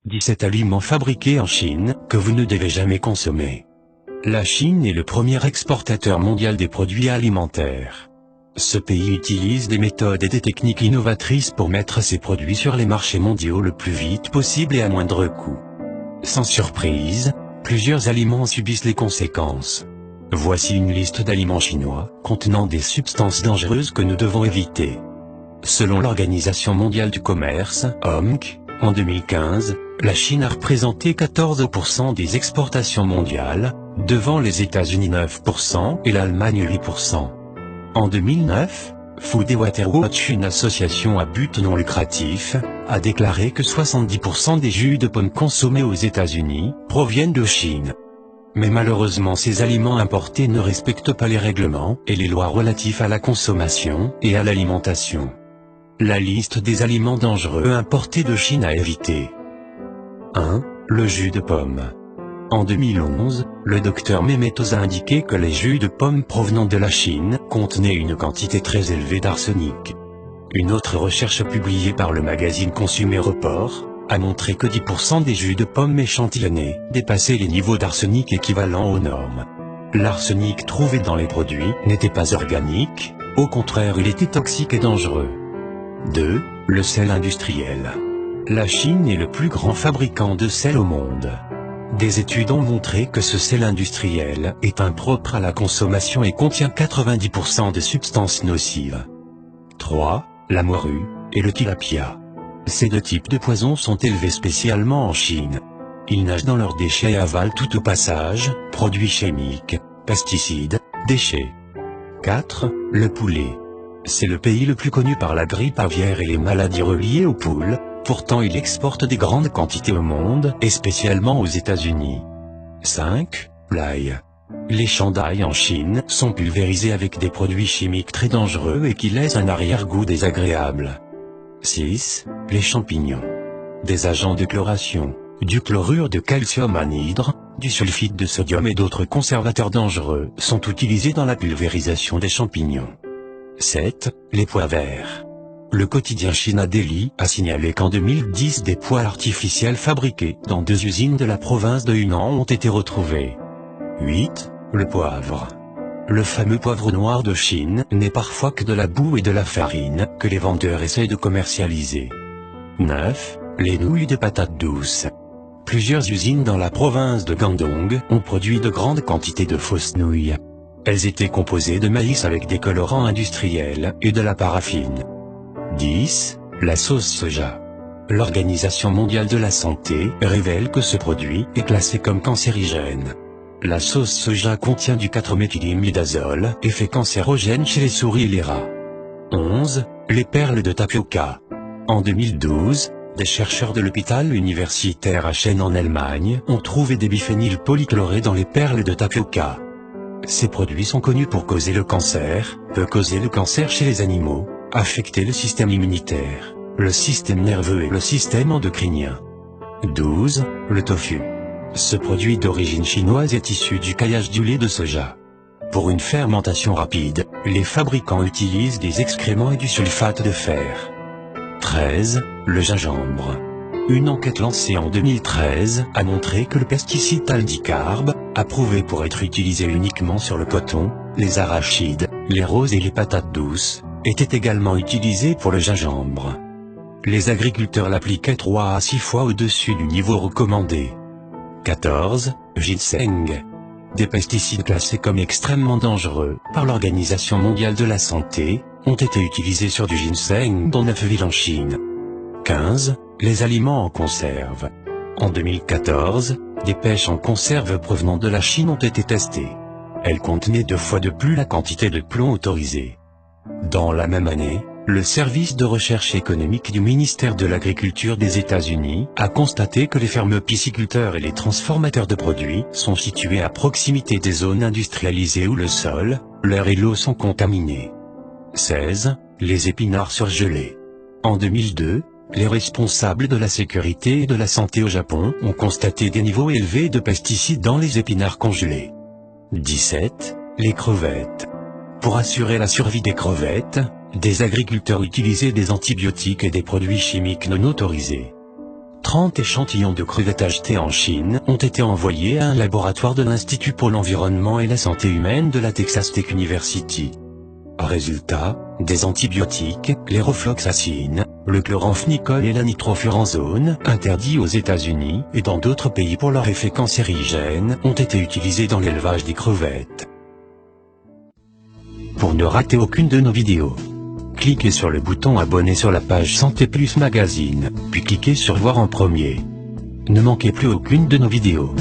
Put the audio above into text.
17 aliments fabriqués en Chine, que vous ne devez jamais consommer. La Chine est le premier exportateur mondial des produits alimentaires. Ce pays utilise des méthodes et des techniques innovatrices pour mettre ses produits sur les marchés mondiaux le plus vite possible et à moindre coût. Sans surprise, plusieurs aliments subissent les conséquences. Voici une liste d'aliments chinois, contenant des substances dangereuses que nous devons éviter. Selon l'Organisation mondiale du commerce, OMC, en 2015, la Chine a représenté 14% des exportations mondiales, devant les États-Unis 9% et l'Allemagne 8%. En 2009, Food & Water Watch, une association à but non lucratif, a déclaré que 70% des jus de pommes consommés aux États-Unis proviennent de Chine. Mais malheureusement ces aliments importés ne respectent pas les règlements et les lois relatifs à la consommation et à l'alimentation. La liste des aliments dangereux importés de Chine à éviter. 1. Le jus de pomme. En 2011, le docteur Mehmet a indiqué que les jus de pommes provenant de la Chine contenaient une quantité très élevée d'arsenic. Une autre recherche publiée par le magazine Consumer Report a montré que 10% des jus de pommes échantillonnés dépassaient les niveaux d'arsenic équivalents aux normes. L'arsenic trouvé dans les produits n'était pas organique, au contraire il était toxique et dangereux. 2. Le sel industriel. La Chine est le plus grand fabricant de sel au monde. Des études ont montré que ce sel industriel est impropre à la consommation et contient 90% de substances nocives. 3. La morue et le tilapia. Ces deux types de poissons sont élevés spécialement en Chine. Ils nagent dans leurs déchets et avalent tout au passage, produits chimiques, pesticides, déchets. 4. Le poulet. C'est le pays le plus connu par la grippe aviaire et les maladies reliées aux poules, pourtant il exporte des grandes quantités au monde et spécialement aux États-Unis. 5. L'ail. Les champs d'ail en Chine sont pulvérisés avec des produits chimiques très dangereux et qui laissent un arrière-goût désagréable. 6. Les champignons. Des agents de chloration, du chlorure de calcium anhydre, du sulfite de sodium et d'autres conservateurs dangereux sont utilisés dans la pulvérisation des champignons. 7. Les pois verts. Le quotidien China Daily a signalé qu'en 2010 des pois artificiels fabriqués dans 2 usines de la province de Hunan ont été retrouvés. 8. Le poivre. Le fameux poivre noir de Chine n'est parfois que de la boue et de la farine que les vendeurs essayent de commercialiser. 9. Les nouilles de patates douces. Plusieurs usines dans la province de Guangdong ont produit de grandes quantités de fausses nouilles. Elles étaient composées de maïs avec des colorants industriels et de la paraffine. 10. La sauce soja. L'Organisation mondiale de la santé révèle que ce produit est classé comme cancérigène. La sauce soja contient du 4-méthylimidazole, effet cancérogène chez les souris et les rats. 11. Les perles de tapioca. En 2012, des chercheurs de l'hôpital universitaire Aachen en Allemagne ont trouvé des biphényl polychlorés dans les perles de tapioca. Ces produits sont connus pour causer le cancer, peuvent causer le cancer chez les animaux, affecter le système immunitaire, le système nerveux et le système endocrinien. 12. Le tofu. Ce produit d'origine chinoise est issu du caillage du lait de soja. Pour une fermentation rapide, les fabricants utilisent des excréments et du sulfate de fer. 13. Le gingembre. Une enquête lancée en 2013 a montré que le pesticide taldicarbe, approuvé pour être utilisé uniquement sur le coton, les arachides, les roses et les patates douces, était également utilisé pour le gingembre. Les agriculteurs l'appliquaient 3 à 6 fois au-dessus du niveau recommandé. 14. Ginseng. Des pesticides classés comme extrêmement dangereux par l'Organisation mondiale de la santé ont été utilisés sur du ginseng dans 9 villes en Chine. 15. Les aliments en conserve. En 2014, des pêches en conserve provenant de la Chine ont été testées. Elles contenaient 2 fois de plus la quantité de plomb autorisée. Dans la même année, le service de recherche économique du ministère de l'Agriculture des États-Unis a constaté que les fermes pisciculteurs et les transformateurs de produits sont situés à proximité des zones industrialisées où le sol, l'air et l'eau sont contaminés. 16. Les épinards surgelés. En 2002, les responsables de la sécurité et de la santé au Japon ont constaté des niveaux élevés de pesticides dans les épinards congelés. 17. Les crevettes. Pour assurer la survie des crevettes, des agriculteurs utilisaient des antibiotiques et des produits chimiques non autorisés. 30 échantillons de crevettes achetées en Chine ont été envoyés à un laboratoire de l'Institut pour l'environnement et la santé humaine de la Texas Tech University. Résultat, des antibiotiques, l'érofloxacine, le chloramphénicol et la nitrofuranzone, interdits aux États-Unis et dans d'autres pays pour leur effet cancérigène, ont été utilisés dans l'élevage des crevettes. Pour ne rater aucune de nos vidéos, cliquez sur le bouton abonner sur la page Santé Plus Magazine, puis cliquez sur voir en premier. Ne manquez plus aucune de nos vidéos.